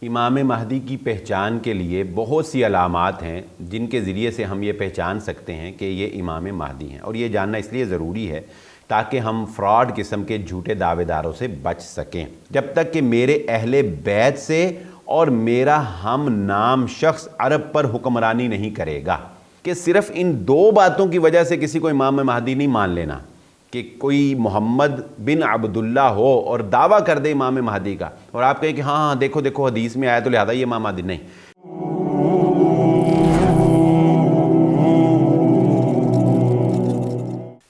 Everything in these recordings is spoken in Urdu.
امام مہدی کی پہچان کے لیے بہت سی علامات ہیں جن کے ذریعے سے ہم یہ پہچان سکتے ہیں کہ یہ امام مہدی ہیں، اور یہ جاننا اس لیے ضروری ہے تاکہ ہم فراڈ قسم کے جھوٹے دعوے داروں سے بچ سکیں۔ جب تک کہ میرے اہل بیت سے اور میرا ہم نام شخص عرب پر حکمرانی نہیں کرے گا، کہ صرف ان دو باتوں کی وجہ سے کسی کو امام مہدی نہیں مان لینا کہ کوئی محمد بن عبداللہ ہو اور دعویٰ کر دے امام مہدی کا، اور آپ کہیں کہ ہاں دیکھو دیکھو حدیث میں آیا تو لہذا یہ امام مہدی نہیں۔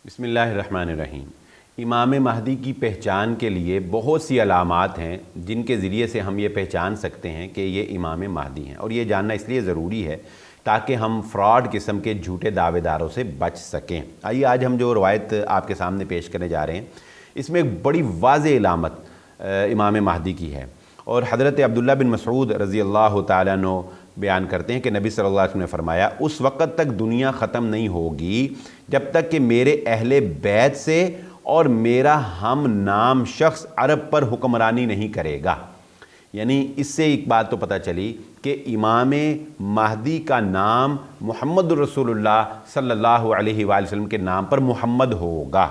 بسم اللہ الرحمن الرحیم۔ امام مہدی کی پہچان کے لیے بہت سی علامات ہیں جن کے ذریعے سے ہم یہ پہچان سکتے ہیں کہ یہ امام مہدی ہیں، اور یہ جاننا اس لیے ضروری ہے تاکہ ہم فراڈ قسم کے جھوٹے دعوے داروں سے بچ سکیں۔ آئیے آج ہم جو روایت آپ کے سامنے پیش کرنے جا رہے ہیں اس میں ایک بڑی واضح علامت امام مہدی کی ہے، اور حضرت عبداللہ بن مسعود رضی اللہ تعالیٰ عنہ بیان کرتے ہیں کہ نبی صلی اللہ علیہ وسلم نے فرمایا، اس وقت تک دنیا ختم نہیں ہوگی جب تک کہ میرے اہل بیت سے اور میرا ہم نام شخص عرب پر حکمرانی نہیں کرے گا۔ یعنی اس سے ایک بات تو پتہ چلی کہ امام مہدی کا نام محمد الرسول اللہ صلی اللہ علیہ وآلہ وسلم کے نام پر محمد ہوگا،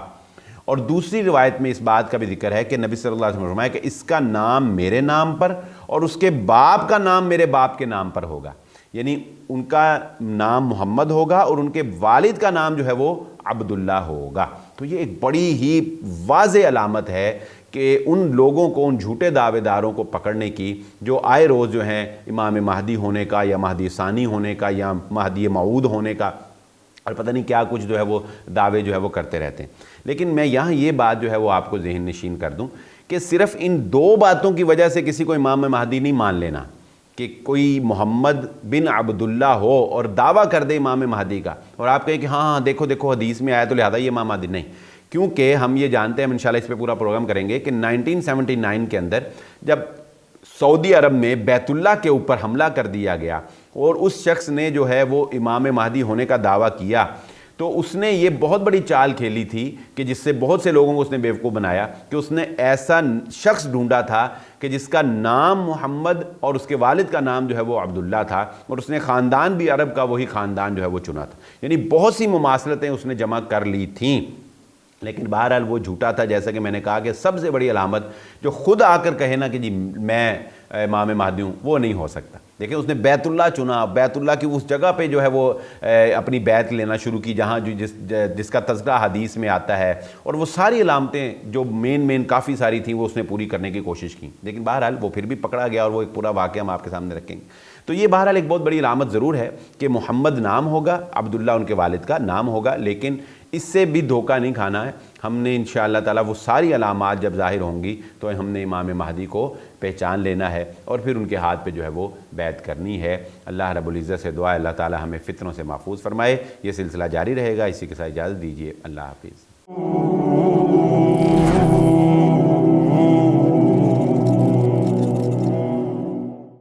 اور دوسری روایت میں اس بات کا بھی ذکر ہے کہ نبی صلی اللہ علیہ وسلم نے فرمایا کہ اس کا نام میرے نام پر اور اس کے باپ کا نام میرے باپ کے نام پر ہوگا، یعنی ان کا نام محمد ہوگا اور ان کے والد کا نام جو ہے وہ عبداللہ ہوگا۔ تو یہ ایک بڑی ہی واضح علامت ہے کہ ان لوگوں کو، ان جھوٹے دعوے داروں کو پکڑنے کی جو آئے روز جو ہیں امام مہدی ہونے کا یا مہدی ثانی ہونے کا یا مہدی موعود ہونے کا اور پتہ نہیں کیا کچھ جو ہے وہ دعوے جو ہے وہ کرتے رہتے ہیں۔ لیکن میں یہاں یہ بات جو ہے وہ آپ کو ذہن نشین کر دوں کہ صرف ان دو باتوں کی وجہ سے کسی کو امام مہدی نہیں مان لینا کہ کوئی محمد بن عبداللہ ہو اور دعویٰ کر دے امام مہدی کا، اور آپ کہیں کہ ہاں دیکھو دیکھو حدیث میں آیا تو لہذا یہ امام مہدی نہیں، کیونکہ ہم یہ جانتے ہیں، ہم انشاءاللہ اس پہ پورا پروگرام کریں گے کہ 1979 کے اندر جب سعودی عرب میں بیت اللہ کے اوپر حملہ کر دیا گیا اور اس شخص نے جو ہے وہ امام مہدی ہونے کا دعویٰ کیا، تو اس نے یہ بہت بڑی چال کھیلی تھی کہ جس سے بہت سے لوگوں کو اس نے بیوقوف بنایا کہ اس نے ایسا شخص ڈھونڈا تھا کہ جس کا نام محمد اور اس کے والد کا نام جو ہے وہ عبداللہ تھا، اور اس نے خاندان بھی عرب کا وہی خاندان جو ہے وہ چنا تھا، یعنی بہت سی مماثلتیں اس نے جمع کر لی تھیں، لیکن بہرحال وہ جھوٹا تھا۔ جیسا کہ میں نے کہا کہ سب سے بڑی علامت جو خود آ کر کہے نا کہ جی میں امام مہدی ہوں، وہ نہیں ہو سکتا۔ دیکھیں اس نے بیت اللہ چنا، بیت اللہ کی اس جگہ پہ جو ہے وہ اپنی بیت لینا شروع کی جہاں جس کا تذکرہ حدیث میں آتا ہے، اور وہ ساری علامتیں جو مین کافی ساری تھیں وہ اس نے پوری کرنے کی کوشش کی، لیکن بہرحال وہ پھر بھی پکڑا گیا، اور وہ ایک پورا واقعہ ہم آپ کے سامنے رکھیں گے۔ تو یہ بہرحال ایک بہت بڑی علامت ضرور ہے کہ محمد نام ہوگا، عبداللہ ان کے والد کا نام ہوگا، لیکن اس سے بھی دھوکہ نہیں کھانا ہے۔ ہم نے انشاءاللہ تعالیٰ وہ ساری علامات جب ظاہر ہوں گی تو ہم نے امام مہدی کو پہچان لینا ہے، اور پھر ان کے ہاتھ پہ جو ہے وہ بیعت کرنی ہے۔ اللہ رب العزت سے دعا ہے اللہ تعالیٰ ہمیں فتنوں سے محفوظ فرمائے۔ یہ سلسلہ جاری رہے گا، اسی کے ساتھ اجازت دیجیے، اللہ حافظ۔